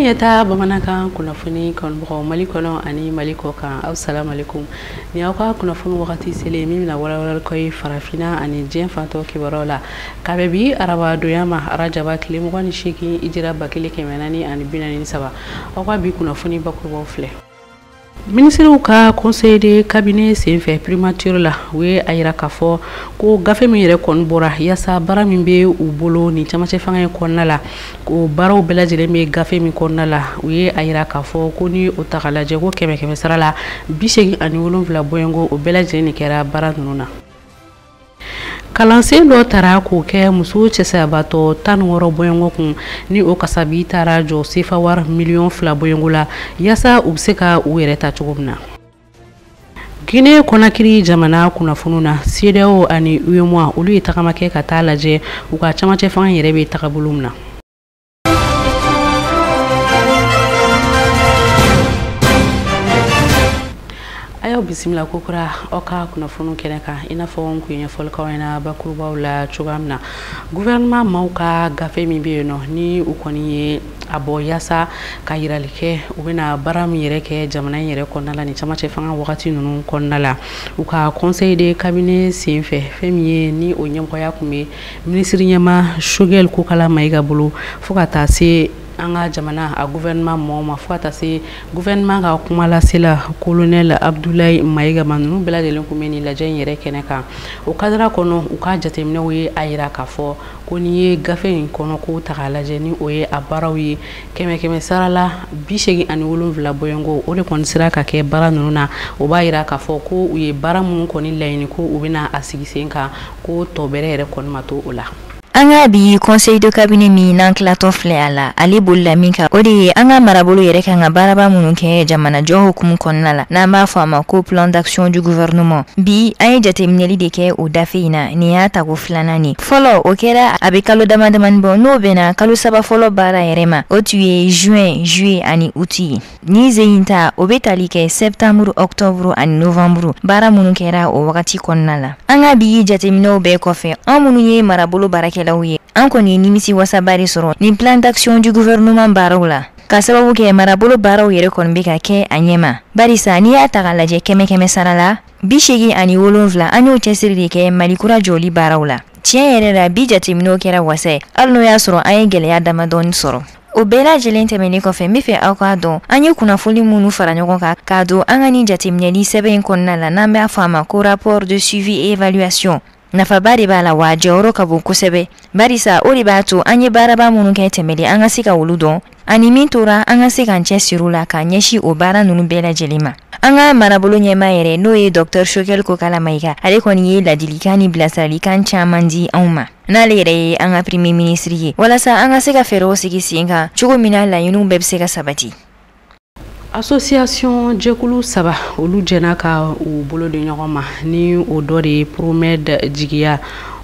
Yata bamanankan kunnafoni kanbagaw Mali kɔnɔ ani Mali kɔ kan assalamu alaikum ni aw ka kunnafoni wagati sele min na walawalal koy farafina ani diɲɛ fantɔ kibaruw la kabe bi araba donya ma arajaba tile 28 ijira 1443 aw ka bi kunnafoni bakurubaw filɛ Ministre ka conseil de cabinet senfɛ primature la u ye a yira k'a fɔ ko gafe min yɛrɛ kɔni bɔra yasa bara min bɛ u bolo ni camancɛ fanga in kɔnɔna la ko baaraw bɛɛ lajɛlen bɛ gafe min kɔnɔna la u ye a yira k'a fɔ ko ni o ta ka lajɛ ko 100 sara la 87 bɔɲɔgɔnko o bɛɛ lajɛlen de kɛra baara ninnu na kalansen dɔ tara k'o kɛ muso cɛsayabatɔ 16 bɔɲɔgɔnko kun ni o kasabi tara jɔ sefa wari miliyɔn 2 bɔɲɔnko la yasa u bɛ se ka u yɛrɛ ta cogo min na Guinée Conakry jamana kunnafoniw na CEDEAO ani UEMOA olu ye tagama kɛ ka taa lajɛ u ka camancɛ fanga yɛrɛ bɛ tagabolo min na ayo bisimila kokura oka kunnafoniw kɛnɛ kan I n'a fɔ n kun ye ɲɛfɔlikaw ɲɛna bakurubaw la cogoya min na gouvernement maw ka gafe min bɛ yen nɔ ni u kɔni ye a bɔ yasa ka yirali kɛ u bɛna baara min yɛrɛ kɛ jamana in yɛrɛ kɔnɔna la ni camancɛ fanga wagati ninnu kɔnɔna la u ka conseil de cabinet senfɛ fɛn min ye ni o ɲɛmɔgɔya kun bɛ ministre ɲɛma Choguel Kokala Mayiga bolo fo ka taa se an ka jamana a gouvernement mɔgɔw ma fo ka taa se gouvernement ka kuma lasela colonel Abdoulaye Mayiga ma ninnu bɛɛ lajɛlen kun bɛ nin lajɛ in yɛrɛ kɛnɛ kan o kadira kɔnɔ u ka jateminɛw ye a yira k'a fɔ ko ni ye gafe in kɔnɔ ko ta k'a lajɛ ni o ye a baaraw ye 100 sara la 87 bɔɲɔnko o de kɔni sera ka kɛ baara ninnu na o b'a yira k'a fɔ ko u ye baara minnu kɔni laɲini ko u bɛna a sigi sen kan ko tɔ bɛrɛ yɛrɛ kɔni ma to o la Anga bi conseil de cabinet mi nan klato filɛ a la ale bolila min kan o de ye an ka marabolo yɛrɛ kan ka baaraba minnu kɛ jamana jɔ hukumu kɔnɔna la n'an b'a fɔ a ma ko plan d'action du gouvernement bi an ye jateminɛli de kɛ o dafe in na nin y'a tago filanan ni fɔlɔ o kɛra a bɛ kalo damadamani bɔ n'o bɛna kalo saba fɔlɔ baara yɛrɛ ma o tun ye juin juillet ani août ye ni zeyin ta o bɛ tali kɛ septembre octobre ani novembre baara minnu kɛra o wagati kɔnɔna la an ka bi jateminɛw bɛɛ kɔfɛ an minnu ye marabolo baarakɛlaw ye an kɔni nimisi wasabari sɔrɔ ni plan d'action du gouvernement baaraw la ka sababu kɛ marabolo baaraw yɛrɛ kɔni bɛ ka kɛ a ɲɛma barisa n'i y'a ta ka lajɛ 100 sara la 87 an y'o cɛsiri de kɛ malikura jɔli baaraw la tiɲɛ yɛrɛ la bi jateminɛw kɛra wasa ye hali n'o y'a sɔrɔ an ye gɛlɛya damadɔni sɔrɔ o bɛɛ lajɛlen tɛmɛnen kɔfɛ n bɛ fɛ aw k'a dɔn an ye kunnafoni minnu fara ɲɔgɔn kan k'a don an ka nin jateminɛli sɛbɛn in kɔnɔna la n'an b'a fɔ a ma ko rapport de suivi et évaluation nafaba de b'a la wa jɔyɔrɔ ka bon kosɛbɛ barisa o de b'a to an ye baaraba minnu kɛ tɛmɛlen an ka se ka olu dɔn ani min tora an ka se k'an cɛsiri la k'a ɲɛsin o baara ninnu bɛɛ lajɛlen ma an ka marabolo ɲɛmaa yɛrɛ n'o ye Dr Choguel Kokala Mayiga ale kɔni ye ladilikan ni bilasiralikan caman di anw ma n'ale yɛrɛ ye an ka premier ministre ye walasa an ka se ka fɛɛrɛw sigi sen kan cogo min na laɲiniw bɛɛ bɛ se ka sabati Association jɛkulu 3 olu jɛna ka u bolo di ɲɔgɔn ma ni o dɔ de ye Promed Jigiya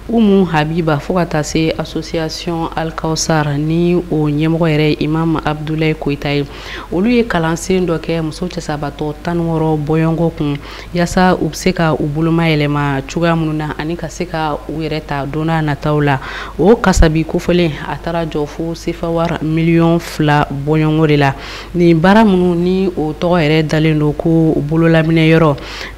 Umu Habiba fo ka taa se association Al-Kawsar ni o ɲɛmɔgɔ yɛrɛ Imam Abdoulaye Koyita ye olu ye kalansen dɔ kɛ muso cɛsabatɔ 16 bɔɲɔnko kun yasa u bɛ se ka u boloma yɛlɛma cogoya minnu na ani ka se ka u yɛrɛ ta don n'a nataw la o kasabi kofɔlen a taara jɔ fo sefa wari miliyɔn 2 bɔɲɔnko de la ni baara minnu ni o tɔgɔ yɛrɛ dalen don ko bololaminɛ yɔrɔ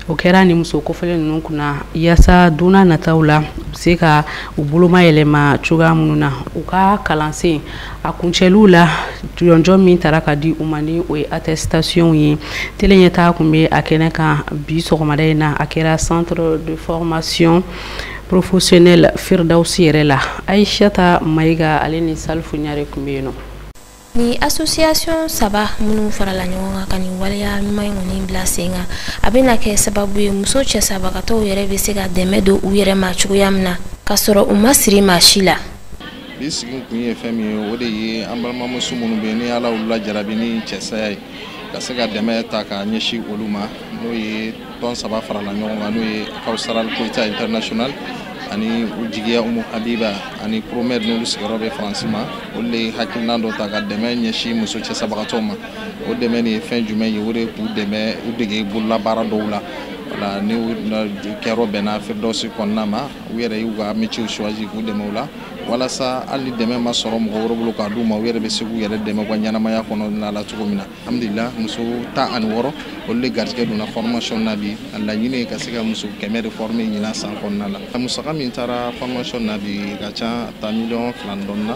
o kɛra ni muso kofɔlen ninnu kunna yasa don n'a nataw la se ka u boloma yɛlɛma cogoya minnu na u ka kalansen a kuncɛliw la jɔnjɔn min taara ka di u ma ni o ye attestation ye tele ɲɛtaa kun bɛ a kɛnɛ kan bi sɔgɔmada in na a kɛra centre de formation professionnelle Firdausi yɛrɛ la Aïchata Mayiga ale ni Salifu Ɲare kun bɛ yen nɔ ni association 3 minnu farala ɲɔgɔn kan ka nin waleya ɲuman in bila sen kan a bɛna kɛ sababu ye muso cɛsabagatɔw yɛrɛ bɛ se ka dɛmɛ don u yɛrɛ ma cogoya min na ka sɔrɔ u ma siri maa si la bi sigi kun ye fɛn min ye o de ye an balimamuso minnu bɛ yen ni Ala y'u lajarabi ni cɛsaya ye ka se ka dɛmɛ ta ka ɲɛsin olu ma n'o ye tɔn 3 farala ɲɔgɔn kan n'o ye Kawsara Koyita International ani u jigiya Umu Habiba ani promet n'olu sigiyɔrɔ bɛ Faransi ma olu de hakilina dɔ ta ka dɛmɛ ɲɛsin muso cɛsabagatɔw ma o dɛmɛ nin ye fɛn jumɛn ye o de k'u dɛmɛ u dege bololabaara dɔw la wala ni kɛyɔrɔ bɛnna Firdawsi kɔnɔna ma u yɛrɛ y'u ka métier choisi k'u dɛmɛ o la walasa hali dɛmɛ ma sɔrɔ mɔgɔ wɛrɛ bolo k'a d'u ma u yɛrɛ bɛ se k'u yɛrɛ dɛmɛ u ka ɲɛnamaya kɔnɔna la cogo min na alhamdulillah muso 16 olu de garijɛgɛ donna formation na bi a laɲini ye ka se ka muso 100 de former ɲinan san kɔnɔna la musaka min taara formation na bi ka ca ta miliyɔn 2 dɔɔnin na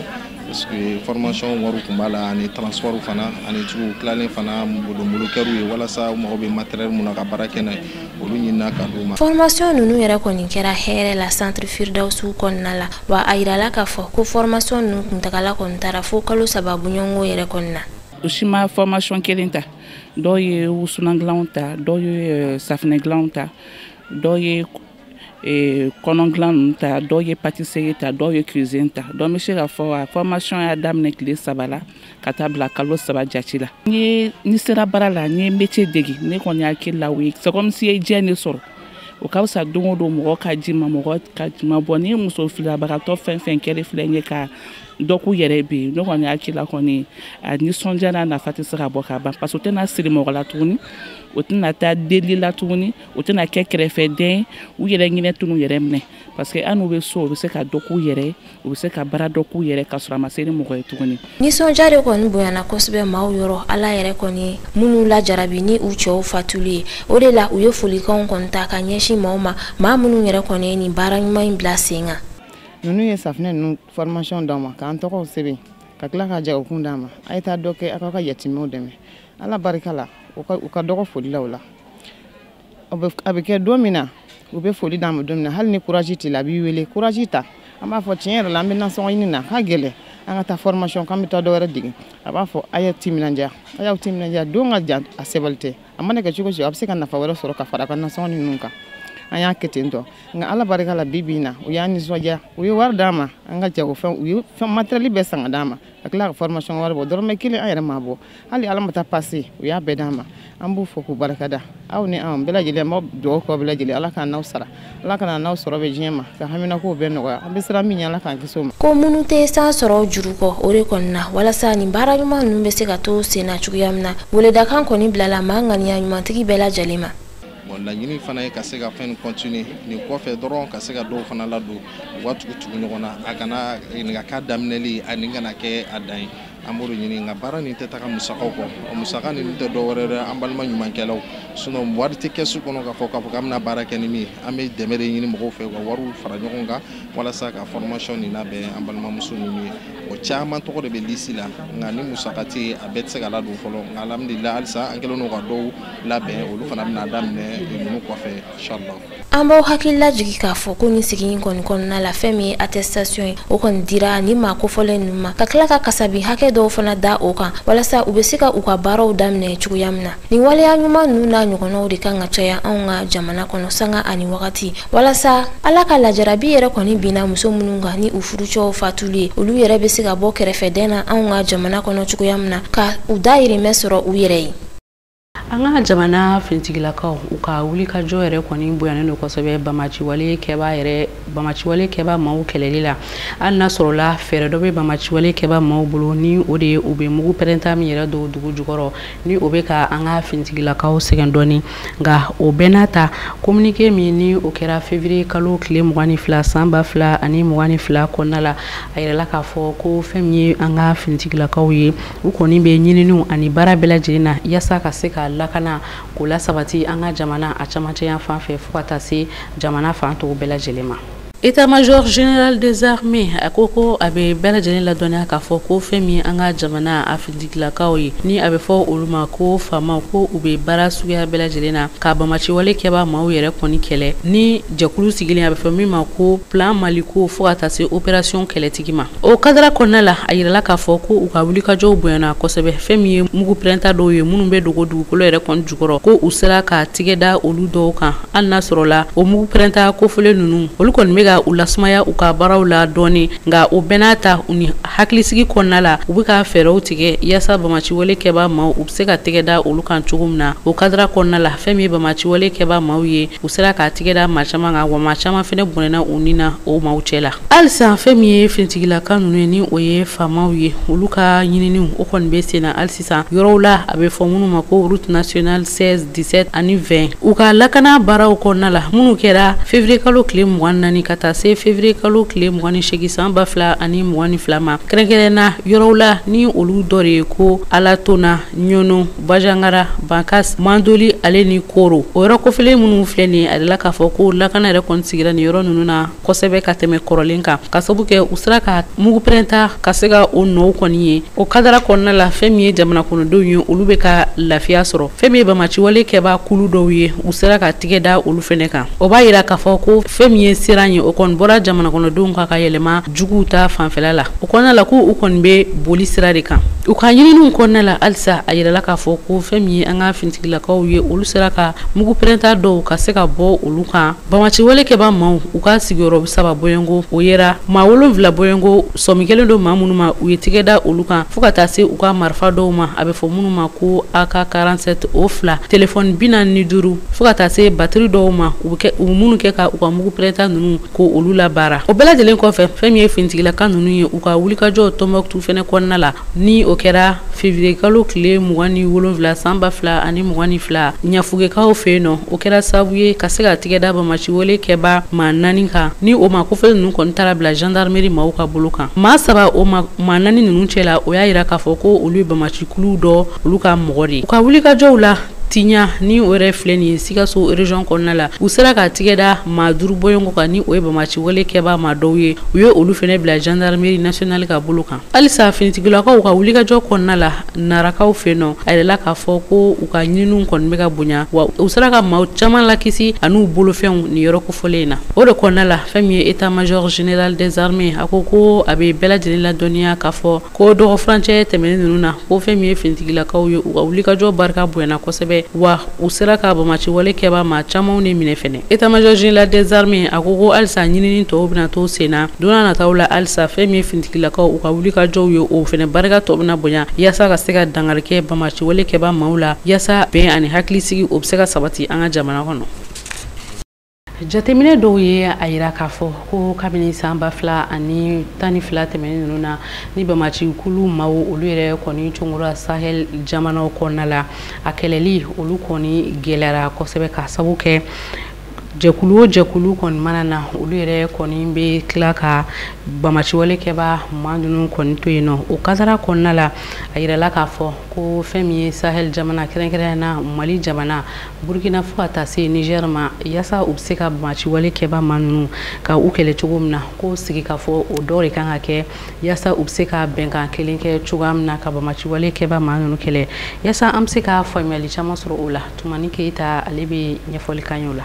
parce que formation wari tun b'a la ani transport fana ani tugu tilalen fana bolokɛriw ye walasa u mago bɛ matériel mun na ka baara kɛ n'a ye olu ɲinina ka d'u ma. Formation ninnu yɛrɛ kɔni kɛra hɛrɛ la centre Firdawsi kɔnɔna la wa a yirala k'a fɔ ko formation ninnu kuntagala kɔni taara fo kalo 3 bɔɲɔgɔnko yɛrɛ kɔni na. O si ma formation kelen ta dɔw ye wusulan dilanw ta dɔw ye safinɛ dilanw ta dɔw ye kɔnɔ dilan ninnu ta dɔw ye pâtisserie ta dɔw ye cuisine ta donc n bɛ se k'a fɔ a formation y'a daminɛ tile 3 la ka taa bila kalo 3 jate la ni sera baara la n ye métier dege ne kɔni hakili la o ye c'est comme si ye diɲɛ de sɔrɔ o ka fisa don o don mɔgɔ ka ji ma mɔgɔ ka ji ma bɔ ni muso filabagatɔ fɛn fɛn kɛlen filɛ n ye ka dɔ k'u yɛrɛ bɛ yen ne kɔni hakili la kɔni a nisɔndiya n'a nafa tɛ se ka bɔ ka ban parce que o tɛna siri mɔgɔ la tuguni o tɛna taa deli la tuguni o tɛna kɛ kɛrɛfɛden u yɛrɛ ɲinɛ tunu yɛrɛ minɛ parce que an n'u bɛ so u bɛ se ka dɔ k'u yɛrɛ u bɛ se ka baara dɔ k'u yɛrɛ ka sɔrɔ a ma se ni mɔgɔ ye tuguni. Nisɔndiya de kɔni bonyana kosɛbɛ maaw yɔrɔ ala yɛrɛ kɔni minnu lajarabi ni u cɛw fatuli ye o de la u ye folikanw kɔni ta ka ɲɛsin maaw ma maa minnu yɛrɛ kɔni ye nin baara ɲuman in bila sen kan. Ninnu ye safinɛ ninnu formation d'an ma k'an tɔgɔw sɛbɛn ka tila ka jagokun d'an ma a ye taa dɔ kɛ aw ka yatimɛw dɛmɛ ala barika la u ka dɔgɔ foli la o la a bɛ kɛ don min na u bɛ foli d'an ma don min na hali ni courage t'i la a b'i wele courage ta an b'a fɔ tiɲɛ yɛrɛ la an bɛ nasɔngɔ ɲini na ka gɛlɛn an ka taa formation k'an bɛ taa dɔ wɛrɛ dege a b'a fɔ a y'aw timinandiya a y'aw timinandiya don ka jan a sɛbɛnli tɛ a mana kɛ cogo o cogo a bɛ se ka nafa wɛrɛ sɔrɔ ka fara a ka nasɔngɔ ninnu kan an y'a kɛ ten tɔ nka ala barika la bi na u y'an nisɔndiya u ye wari d'an ma an ka jagofɛn u ye matériel bɛɛ san ka d'an ma ka tila ka formation wari bɔ dɔrɔmɛ 1 an yɛrɛ m'a bɔ hali ala ma taa passé u y'a bɛɛ d'an ma an b'u fɔ k'u barikada aw ni an bɛɛ lajɛlen an b'aw dugawu k'aw bɛɛ lajɛlen ala k'an n'aw sara ala kana n'aw sɔrɔ bɛ diɲɛ ma ka haminakow bɛɛ nɔgɔya an bɛ siran min ɲɛ ala k'an kisi o ma. Ko minnu tɛ san sɔrɔ juru kɔ o de kɔni na walasa nin baara ɲuman ninnu bɛ se ka to sen na cogoya min na weledakan kɔni bilala maa ŋaniya ɲumantigi bɛɛ lajɛlen ma. Laɲini fana ye ka se ka fɛn continuer nin kɔfɛ dɔrɔn ka se ka dɔw fana ladon u ka tugu ɲɔgɔn na a kana k'a daminɛli ani kana kɛ a dan ye an b'o ɲini nka baara nin tɛ taga musakaw kɔ musaka nin tɛ dɔ wɛrɛ dɛ an balima ɲumankɛlaw sinon wari tɛ kɛsu kɔnɔ k'a fɔ k'an bɛna baara kɛ ni min ye an bɛ dɛmɛ de ɲini mɔgɔw fɛ ka wariw fara ɲɔgɔn kan walasa ka formation nin labɛn an balimamuso ninnu ye o caman tɔgɔ de bɛ lisi la nka ni musaka tɛ yen a bɛɛ tɛ se ka ladon fɔlɔ nka alhamdulillah halisa an kɛlen don ka dɔw labɛn olu fana bɛna daminɛ ninnu kɔfɛ inchallah. An b'aw hakili lajigi k'a fɔ ko nin sigi in kɔni kɔnɔna la fɛn min ye attestation ye o kɔni dira ni maa kofɔlen ninnu ma ka tila ka kasabi hakɛ dɔw fana da o kan walasa u bɛ se ka u ka baaraw daminɛ cogoya min na nin waleya ɲuman ninnu n'a ɲɔgɔnnaw de kan ka caya anw ka jamana kɔnɔ sanga ani wagati walasa ala ka lajarabi yɛrɛ kɔni binna muso minnu kan ni u furucɛw fatuli ye olu yɛrɛ bɛ se ka bɔ kɛrɛfɛden na anw ka jamana kɔnɔ cogoya min na ka u dayirimɛ sɔrɔ u yɛrɛ ye. An ka jamana finitigilakaw u ka wuli ka jɔ yɛrɛ kɔni bonyanen don kosɛbɛ bamaciwale kɛba maaw kɛlɛli la hali n'a sɔrɔla fɛɛrɛ dɔ bɛ bamaciwale kɛba maaw bolo ni o de ye u bɛ mugu pɛrɛnta min yɛrɛ don dugu jukɔrɔ ni o bɛ ka an ka finitigilakaw sɛgɛn dɔɔni nka o bɛɛ n'a ta communiqué min ni o kɛra février kalo tile 22 san 2022 kɔnɔna la a yɛrɛla k'a fɔ ko fɛn min ye an ka finitigilakaw ye u kɔni bɛ ɲininiw ani baara bɛɛ lajɛlen na yasa ka se ka lakana k'o la sabati an ka jamana a camancɛya fan fɛ fo ka taa se jamana fan tɔw bɛɛ lajɛlen ma. État-major général des armées a ko a bɛ bɛɛ lajɛlen ladɔnniya k'a fɔ ko fɛn min an ka jamana finitigilakaw ye ni a bɛ fɔ olu ma ko faamaw ko u bɛ baara suguya bɛɛ lajɛlen na ka bamaciwale kɛba maaw yɛrɛ kɔni kɛlɛ ni jɛkulu sigilen a bɛ fɔ min ma ko plan maliko fo ka taa se opération kɛlɛtigi ma o kadara kɔnɔna la a yirala k'a fɔ ko u ka wulikajɔw bonyana kosɛbɛ fɛn min ye mugu pɛrɛnta dɔw ye minnu bɛ dogo dugukolo yɛrɛ kɔni jukɔrɔ ko u sera ka tigɛ da olu dɔw kan hali n'a sɔrɔla o mugu pɛrɛnta kofɔlen ninnu olu kɔni bɛ ka u lasumaya u ka baaraw la dɔɔni nga o benata u ni hakilisigi kɔnɔna la u bɛ ka fɛɛrɛw tigɛ yasa bamaci wale kɛba maaw u bɛ se ka tɛgɛda olu kan cogo min na o kadira kɔnɔna la fɛn min ye bamaci wale kɛba maaw ye u sera ka tɛgɛda maa caman kan wa maa caman fɛnɛ bɔnɛna u ni na o maaw cɛ la halisa fɛn min ye finitigilaka ninnu ye ni o ye faamaw ye olu ka ɲininiw o kɔni bɛ sen na hali sisan yɔrɔw la a bɛ fɔ minnu ma ko route nationale 16 17 ani 20 u ka lakana baaraw kɔnɔna la minnu kɛra février kalo tile 24 ka taa se février kalo tile 28 san 2022 ma kɛrɛnkɛrɛnna yɔrɔw la ni olu dɔ de ye ko alatona ɲɔnɔ bajangara bankas mandoli ale ni koro o yɔrɔ kɔfɛlen minnu filɛ nin ye a la k'a fɔ ko lakana yɛrɛ kɔni sigira nin yɔrɔ ninnu na kosɛbɛ ka tɛmɛ kɔrɔlen kan ka sabu kɛ u sera ka mugu pɛrɛnta ka se ka o nɔw kɔni ye o kadara kɔnɔna la fɛn min ye jamana kɔnɔdenw ye olu bɛ ka lafiya sɔrɔ fɛn min ye bamaci wale kɛba kulu dɔw ye u sera ka tigɛ da olu fɛnɛ kan o b'a yira k'a fɔ ko fɛn min ye siran ye o kɔni bɔra jamana kɔnɔdenw ka yɛlɛma juguw ta fanfɛla la o kɔnɔna la ko u kɔni bɛ boli sira de kan u ka ɲininiw kɔnɔna la halisa a yirala k'a fɔ ko fɛn min ye an ka finitigilakaw ye olu sera ka mugu pɛrɛnta dɔw ka se ka bɔ olu kan bamaci wale kɛba maaw u ka sigiyɔrɔ 3 bɔyɔngo o yera maa 7 bɔyɔngo sɔmi kelen don maa minnu ma u ye tɛgɛ da olu kan fo ka taa se u ka marifa dɔw ma a bɛ fɔ minnu ma ko AK47 o 2 telefɔni 45 fo ka taa se batiri dɔw ma u minnu kɛ ka u ka mugu pɛrɛnta ninnu ko olu la baara o bɛɛ lajɛlen kɔfɛ fɛn min ye finitigilaka ninnu ye u ka wulikajɔ Tombouctou fɛnɛ kɔnɔna la ni o kɛra février kalo tile 27 san 2022 ɲafugekaw fɛ yen nɔ o kɛra sababu ye ka se ka tigɛ da bamaci wale kɛba maa 4 kan ni o ma kofɛlen ninnu kɔni taara bila gendarmerie maaw ka bolo kan maa 3 o maa 4 ninnu cɛla o y'a yira k'a fɔ ko olu ye bamaci kulu dɔ olu ka mɔgɔ de ye u ka wulikajɔw la Tiɲa ni o yɛrɛ filɛ nin ye Sikaso région kɔnɔna la u sera ka tigɛ da maa 5 bɔyɔngo kan ni o ye bamaci wale kɛba maa dɔw ye u ye olu fɛnɛ bila gendarmerie nationale ka bolo kan halisa finitigilakaw ka wulikajɔ kɔnɔna la narakaw fɛ nɔ a yɛrɛla k'a fɔ ko u ka ɲininiw kɔni bɛ ka bonya wa u sera ka maa caman lakisi an'u bolofɛnw nin yɔrɔ kofɔlen na o de kɔnɔna la fɛn min ye état major général des armées a ko a bɛ bɛɛ lajɛlen ladɔnniya k'a fɔ ko dɔgɔ furancɛ tɛmɛnen ninnu na ko fɛn min ye finitigilakaw ye u ka wulikajɔ barika bonyana kosɛbɛ wa u sera ka bamaci wale kɛba maa camanw ni minɛ fɛnɛ état major général des armées a ko halisa ɲinini tɔw bɛna to sen na don n'a nataw la halisa fɛn min ye finitigilakaw u ka wulikajɔw ye o fɛnɛ barika tɔ bɛna bonya yaasa ka se ka dangari kɛ bamaci wale kɛba maaw la yaasa bɛn ani hakilisigi o bɛ se ka sabati an ka jamana kɔnɔ jateminɛ dɔw ye a yira k'a fɔ ko kabini san 2012 tɛmɛnen ninnu na ni bamaci kulu maaw olu yɛrɛ kɔni congora Sahel jamanaw kɔnɔna la a kɛlɛli olu kɔni gɛlɛyara kosɛbɛ ka sabu kɛ jɛkulu o jɛkulu kɔni mana na olu yɛrɛ kɔni bɛ tila ka bamaci wale kɛba maa ninnu kɔni to yen nɔ o kasara kɔnɔna la a yirala k'a fɔ ko fɛn min ye Sahel jamana kɛrɛnkɛrɛnnena Mali jamana Burkina fo ka taa se Niger ma yaasa u bɛ se ka bamaci wale kɛba maa ninnu ka u kɛlɛ cogo min na ko sigi ka fɔ o dɔ de kan ka kɛ yaasa u bɛ se ka bɛnkan kelen kɛ cogoya min na ka bamaci wale kɛba maa ninnu kɛlɛ yaasa an bɛ se ka faamuyali caman sɔrɔ o la Tumani Keyita ale bɛ ɲɛfɔli kan ye o la.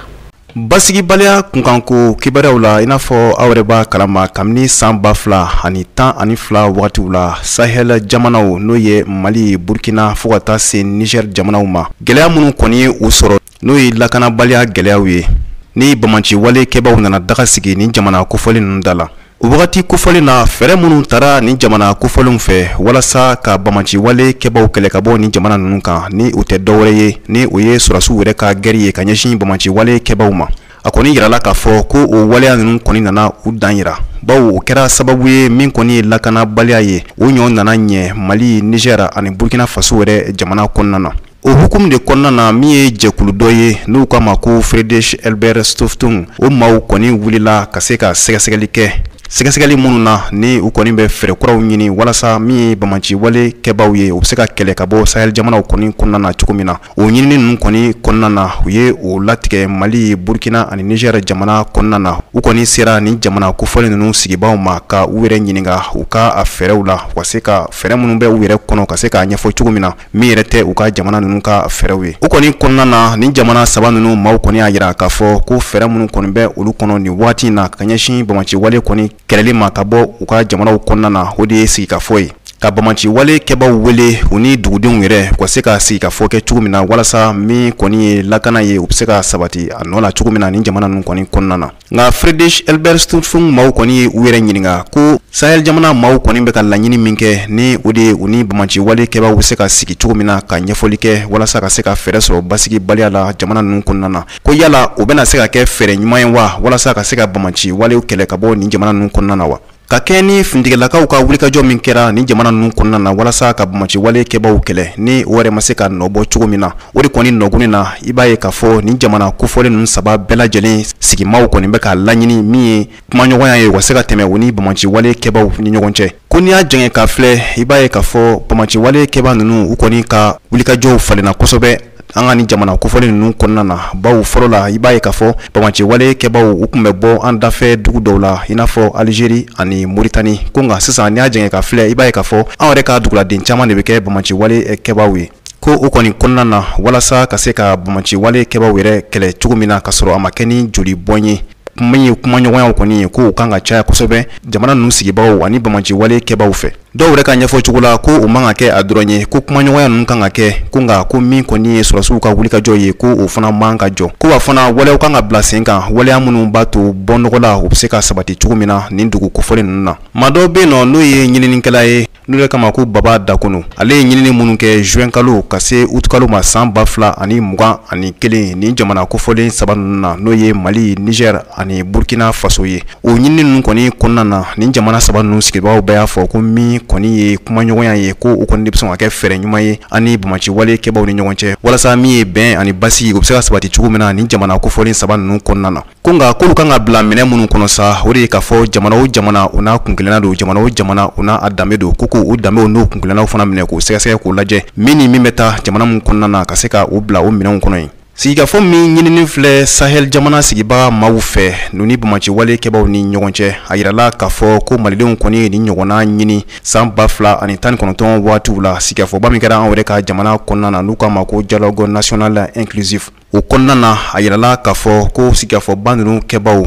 Basigibaliya kunkanko kibaruyaw la i n'a fɔ aw yɛrɛ b'a kalama kabini san 2012 wagatiw la Sahel jamanaw n'o ye Mali Burkina fo ka taa se Niger jamanaw ma gɛlɛya minnu kɔni ye u sɔrɔ n'o ye lakanabaliya gɛlɛyaw ye ni bamaci wale kɛbaw nana daga sigi ni jamana kofɔli ninnu da la o wagati kofɔli na fɛrɛ minnu tara ni jamana kofɔlenw fɛ walasa ka bamaci wale kɛbaw kɛlɛ ka bɔ ni jamana ninnu kan ni u tɛ dɔwɛrɛ ye ni o ye surasiw yɛrɛ ka gɛri ye ka ɲɛsin bamaci wale kɛbaw ma a kɔni yirala k'a fɔ ko o waleya ninnu kɔni nana u dan yira bawo o kɛra sababu ye min kɔni ye lakanabaliya ye o ɲɔ nana ɲɛ Mali Niger ani Burkina Faso yɛrɛ jamana kɔnɔna na o hukumu de kɔnɔna na min ye jɛkulu dɔ ye n'u k'a ma ko Friedrich Ebert Stiftung o maaw kɔni wulila ka se ka sɛgɛsɛgɛli kɛ sɛgɛsɛgɛli minnu na ni u kɔni bɛ fɛɛrɛ kuraw ɲini walasa min ye bamaci wale kɛbaw ye u bɛ se ka kɛlɛ ka bɔ Sahel jamanaw kɔni kɔnɔna na cogo min na o ɲinini ninnu kɔni kɔnɔna na u ye o latigɛ Mali Burkina ani Niger jamana kɔnɔna na u kɔni sera ni jamana kofɔlen ninnu sigibaaw ma ka u yɛrɛ ɲininka u ka a fɛɛrɛw la ka se ka fɛɛrɛ minnu bɛ u yɛrɛ kɔnɔ ka se k'a ɲɛfɔ cogo min na min yɛrɛ tɛ u ka jamana ninnu ka fɛɛrɛw ye u kɔni kɔnɔna na ni jamana 3 ninnu maaw kɔni y'a yira k'a fɔ ko fɛɛrɛ minnu kɔni bɛ olu kɔnɔ nin waati in na ka ɲɛsin bamaci wale kɔni kɛlɛli ma ka bɔ u ka jamanaw kɔnɔna na o de ye sigikafɔ ye ka bamaci wale kɛbaw wele u ni dugudenw yɛrɛ ka se ka sigi ka fɔ kɛ cogo min na walasa min kɔni ye lakana ye u bɛ se ka sabati a nɔ la cogo min na ni jamana ninnu kɔni kɔnɔna na. Nka Friedrich Ebert Stiftung maaw kɔni ye u yɛrɛ ɲininka ko Sahel jamana maaw kɔni bɛ ka laɲini min kɛ ni o de ye u ni bamaci wale kɛbaw bɛ se ka sigi cogo min na ka ɲɛfɔli kɛ walasa ka se ka fɛɛrɛ sɔrɔ basigi baliya la jamana ninnu kɔnɔna na. Ko yala o bɛna se ka kɛ fɛɛrɛ ɲuman ye wa walasa ka se ka bamaci walew kɛlɛ ka bɔ ni jamana ninnu kɔnɔna na wa? Ka kɛ ni fintigilakaw ka wulikajɔ min kɛra ni jamana ninnu kɔnɔna na walasa ka bamaci wale kɛbaw kɛlɛ ni o yɛrɛ ma se ka nɔbɔ cogo min na, o de kɔni nɔguni na i b'a ye k'a fɔ ni jamana kofɔlen ninnu saba bɛɛ lajɛlen sigimaw kɔni bɛ ka laɲini min ye kumaɲɔgɔnya ye u ka se ka tɛmɛ u ni bamaci wale kɛbaw ni ɲɔgɔn cɛ. Ko n'i y'a jɛngɛ ka filɛ i b'a ye k'a fɔ bamaci wale kɛba ninnu u kɔni ka wulikajɔw falenna kosɛbɛ an ka ni jamana kofɔlen ninnu kɔnɔna na. Bawo fɔlɔ la i b'a ye k'a fɔ bamaci wale kɛbaw u tun bɛ bɔ an dafɛ dugu dɔw la i n'a fɔ Algérie ani Mauritanie. Ko nka sisan n'i y'a jɛngɛ ka filɛ i b'a ye k'a fɔ an yɛrɛ ka duguladen caman de bɛ kɛ bamaci wale kɛbaw ye. Ko o kɔni kɔnɔna na walasa ka se ka bamaci wale kɛbaw yɛrɛ kɛlɛ cogo min na ka sɔrɔ a ma kɛ ni joli bɔn ye min ye kumaɲɔgɔnyaw kɔni ye ko u kan ka caya kosɛbɛ jamana ninnu sigibagaw ani bamaci wale kɛbaw fɛ. Dɔw yɛrɛ ka ɲɛfɔ cogo la ko u man ka kɛ a dɔrɔn ye ko kumaɲɔgɔnya ninnu kan ka kɛ ko nka ko min kɔni ye sɔrɔsiw ka wulikajɔ ye ko o fana man ka jɔ. Ko wa fana walew kan ka bila sen kan waleya minnu b'a to bɔnɔgɔ la u bɛ se ka sabati cogo min na nin dugu kofɔlen ninnu na. Maa dɔw bɛ yen nɔ n'o ye ɲininikɛla ye n'o de kama ko Baba Dakunu. Ale ye ɲinini minnu kɛ juin kalo ka se août kalo ma san 2021 ni jamana kofɔlen saba ninnu na n'o ye Mali, Niger ani Burkina Faso ye. O ɲinini ninnu kɔni kɔnɔna na ni jamana saba ninnu sigibagaw bɛɛ y'a fɔ ko min kɔni ye kumaɲɔgɔnya ye ko o kɔni de bɛ sɔn ka kɛ fɛɛrɛ ɲuman ye ani bamaci wale kɛbaw ni ɲɔgɔn cɛ walasa min ye bɛn ani basigi o bɛ se ka sabati cogo min na ni jamana kofɔlen saba ninnu kɔnɔna na. Ko nka k'olu kan ka bila minɛ minnu kɔnɔ sa o de ye k'a fɔ jamana o jamana u n'a kunkilenna don jamana o jamana u n'a danbe don ko o danbew n'o kunkilennaw fana minɛ k'o sɛgɛsɛgɛ k'o lajɛ min ni min bɛ taa jamana min kɔnɔna na ka se ka o bila o minɛnw kɔnɔ yen. Sigikafɔ min ɲinini filɛ Sahel jamana sigibaga maaw fɛ n'u bamaci wale kɛbaw ni ɲɔgɔn cɛ a yirala k'a fɔ ko malidenw kɔni ye ni ɲɔgɔnna ɲini san 2019 waatiw la sigikafɔba min kɛra an yɛrɛ ka jamana kɔnɔna na n'u k'a ma ko dialogue national inclusif. O kɔnɔna na a yirala k'a fɔ ko sigikafɔba ninnu kɛbaw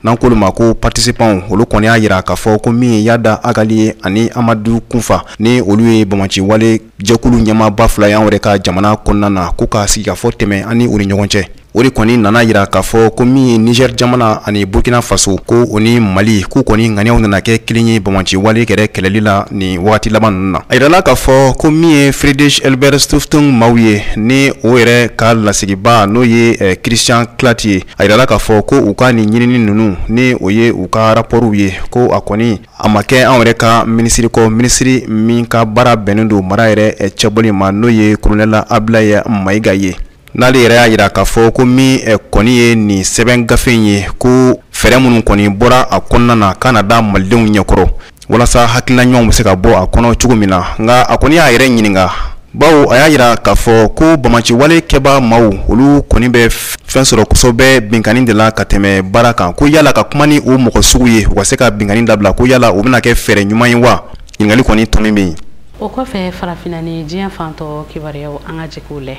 n'an k'olu ma ko participants olu kɔni y'a yira k'a fɔ ko min ye Yada Agali ani Amadu Kunfa ni olu ye bamaci wale jɛkulu ɲɛmaaba fila ye an yɛrɛ ka jamana kɔnɔna na ko ka sigikafɔ tɛmɛ ani u ni ɲɔgɔn cɛ. O de kɔni nana yira k'a fɔ ko min ye Niger jamana ani Burkina Faso ko o ni Mali k'u kɔni ŋaniyaw nana kɛ kelen ye bamaci wale kɛrɛ kɛlɛli la ni wagati laban ninnu na. A yirala k'a fɔ ko min ye Friedrich Ebert Stiftung maaw ye ni o yɛrɛ ka lasigiba n'o ye Christian Clat ye. A yirala k'a fɔ ko u ka nin ɲinini ninnu ni o ye u ka rapportw ye ko a kɔni a ma kɛ an yɛrɛ ka minisiri kɔ minisiri min ka baara bɛnnen don mara yɛrɛ cɛbɔli ma n'o ye Colonel Ablaye Mayiga ye. N'ale yɛrɛ y'a yira k'a fɔ ko min kɔni ye nin sɛbɛn gafe in ye ko fɛɛrɛ minnu kɔni bɔra a kɔnɔna na k'a na da malidenw ɲɛkɔrɔ walasa hakilina ɲumanw bɛ se ka bɔ a kɔnɔ cogo min na. Nka a kɔni y'a yɛrɛ ɲininka bawo a y'a yira k'a fɔ ko bamaci wale kɛba maaw olu kɔni bɛ fɛn sɔrɔ kosɛbɛ binkani de la ka tɛmɛ baara kan. Ko yala ka kuma ni o mɔgɔ sugu ye u ka se ka binkani dabila ko yala o bɛna kɛ fɛɛrɛ ɲuman ye wa? Ɲininkali kɔni tɔ min bɛ yen. O kɔfɛ farafinna ni diɲɛ fantɔ kibaruyaw an ka jɛk'u lɛ.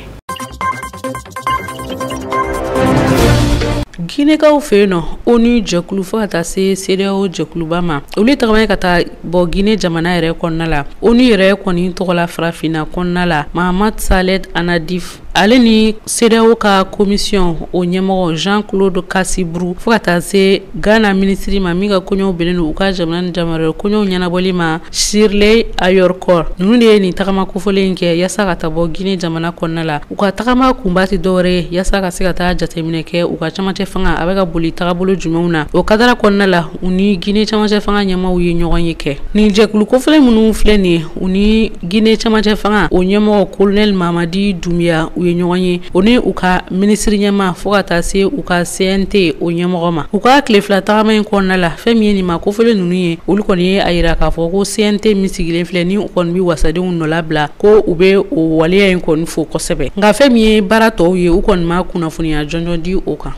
Guinekaw fɛ yen nɔ ONU jɛkulu fo ka taa se CEDEAO jɛkuluba ma olu ye tagama ka taa bɔ Guinée jamana yɛrɛ kɔnɔna la. ONU yɛrɛ kɔni tɔgɔla farafinna kɔnɔna la Mahamat Saleh Anadif ale ni CEDEAO ka commission o ɲɛmɔgɔ Jean-Claude Cassibrou fo ka taa se Ghana ministre ma min ka kɔɲɔw bɛnnen don u ka jamana ni jamana kɔɲɔw ɲɛnabɔli ma Shirley Ayorkor. Ninnu de ye nin tagama kofɔlen kɛ yaasa ka taa bɔ Guinée jamana kɔnɔna la. U ka tagama kunba tɛ dɔwɛrɛ ye yaasa ka se ka taa jateminɛ kɛ u ka camancɛ fanga a bɛ ka boli tagabolo jumɛnw na. O kadara kɔnɔna la u ni Guinée camancɛ fanga ɲɛmaaw ye ɲɔgɔn ye kɛ. Nin jɛkulu kofɔlen minnu filɛ nin ye u ni Guinée camancɛ fanga o ɲɛmɔgɔ Colonel Mamadi Doumbia u ye ɲɔgɔn ye o ni u ka ministre ɲɛma fo ka taa se u ka CNT o ɲɛmɔgɔ ma. U ka tile fila tagama in kɔnɔna la fɛn min ye nin ma kofɔlen ninnu ye olu kɔni ye a yira k'a fɔ ko CNT min sigilen filɛ ni u kɔni bɛ wasadenw nɔ labila ko u bɛ o waleya in kɔni fo kosɛbɛ. Nka fɛn min ye baara tɔw ye u kɔni ma kunnafoniya jɔnjɔn di o kan.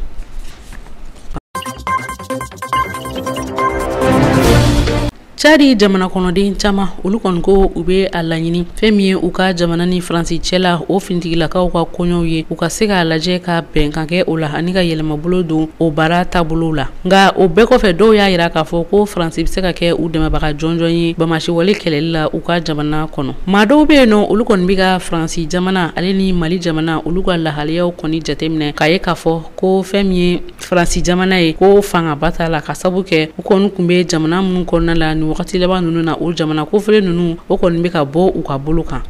Chadi jamana kɔnɔden caman olu kɔni ko u be a laɲini fɛn min ye u ka jamana ni Faransi cɛla o fintigilakaw ka kɔɲɔw ye u ka se k'a lajɛ ka bɛnkan kɛ o la ani ka yɛlɛmabolo don o baara taabolo la nka o bɛɛ kɔfɛ dɔw y'a yira k'a fɔ ko Faransi bɛ se ka kɛ u dɛmɛbaga jɔnjɔn ye bamasiwale kɛlɛli la u ka jamana kɔnɔ maa dɔw bɛ yen nɔ olu kɔni bɛ ka Faransi jamana ale ni Mali jamana olu ka lahaliyaw kɔni jateminɛ k'a ye k'a fɔ ko fɛn min ye Faransi jamana ye ko fangaba t'a la ka sabu kɛ u kɔni tun bɛ jamana minnu kɔnɔna la ni wagati laban ninnu na o jamana kofɔlen ninnu o kɔni bɛ ka bɔ u ka bolo kan.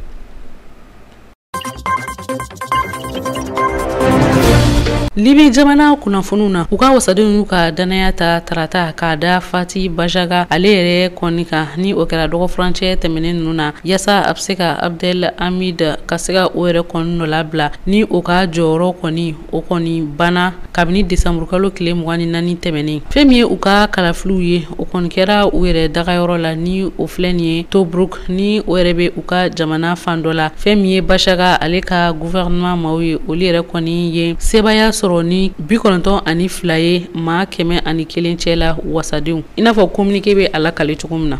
Libi jamana kunnafoniw na u ka wasadenw ka danaya ta tarata k'a da Fati Bajaga ale yɛrɛ kɔni kan ni o kɛra dɔgɔ furancɛ tɛmɛnen ninnu na yasa a bɛ se ka Abdel Hamid ka se ka o yɛrɛ kɔni nɔ labila ni o ka jɔyɔrɔ kɔni o kɔni banna kabini Desanburu kalo tile 24 tɛmɛnen fɛn min ye u ka kalafiliw ye o kɔni kɛra u yɛrɛ dagayɔrɔ la ni o filɛ nin ye Tobruk ni o yɛrɛ bɛ u ka jamana fan dɔ la fɛn min ye Bajaga ale ka gouvernement maaw ye olu yɛrɛ kɔni ye sebaya sɔrɔ ni 92 ye maa 101 cɛ la wasadenw i n'a fɔ communiqué bɛ a lakale cogo min na.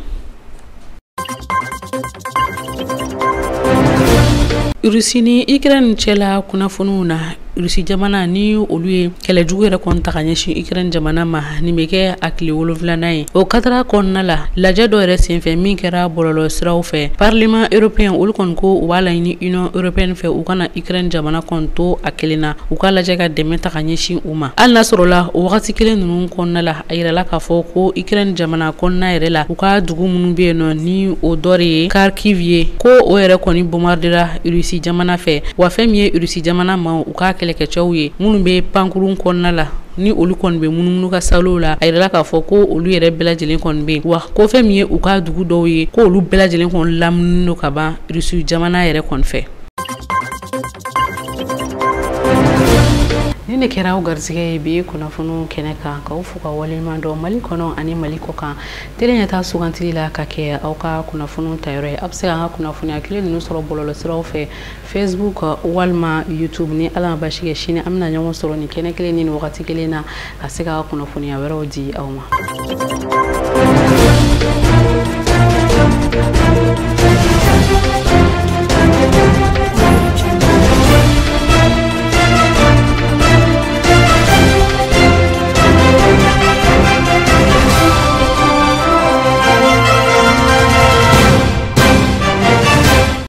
Russie ni Ukraine cɛla kunnafoniw na Rusi jamana ni olu ye kɛlɛjugu yɛrɛ kɔni ta ka ɲɛsin Ukraine jamana ma ni bɛ kɛ a tile 7nan ye o katara kɔnɔna la lajɛ dɔ yɛrɛ senfɛ min kɛra bɔlɔlɔ siraw fɛ Parlement européen olu kɔni ko u b'a laɲini Union européenne fɛ u kana Ukraine jamana kɔni to a kelen na u ka lajɛ ka dɛmɛ ta ka ɲɛsin u ma hali n'a sɔrɔ la o wagati kelen ninnu kɔnɔna la a yirala k'a fɔ ko Ukraine jamana kɔnɔna yɛrɛ la u ka dugu minnu bɛ yen nɔ ni o dɔ de ye Kharkiv ye ko o yɛrɛ kɔni bombardera Rusi jamana fɛ wa fɛn min ye Rusi jamana ma u ka kɛlɛkɛcɛw ye minnu bɛ pankurun kɔnɔna la ni olu kɔni bɛ munumunu ka salo la a yirala k'a fɔ ko olu yɛrɛ bɛɛ lajɛlen kɔni bɛ wa ko fɛn min ye u ka dugu dɔw ye ko olu bɛɛ lajɛlen kɔni lamunun don ka ban Rusi jamana yɛrɛ kɔni fɛ. Ni ne kɛra aw garisɛgɛ ye bi kunnafoniw kɛnɛ kan k'aw fo ka waleɲuman dɔn Mali kɔnɔ ani Mali kɔ kan tele ɲɛtaa sugantili la ka kɛ aw ka kunnafoniw tayɔrɔ ye a bɛ se k'an ka kunnafoniya kelen ninnu sɔrɔ bɔlɔlɔ siraw fɛ Facebook walima YouTube ni Ala ma basi kɛ sini an bɛna ɲɔgɔn sɔrɔ ni kɛnɛ kelen ni wagati kelen na ka se ka kunnafoniya wɛrɛw di aw ma.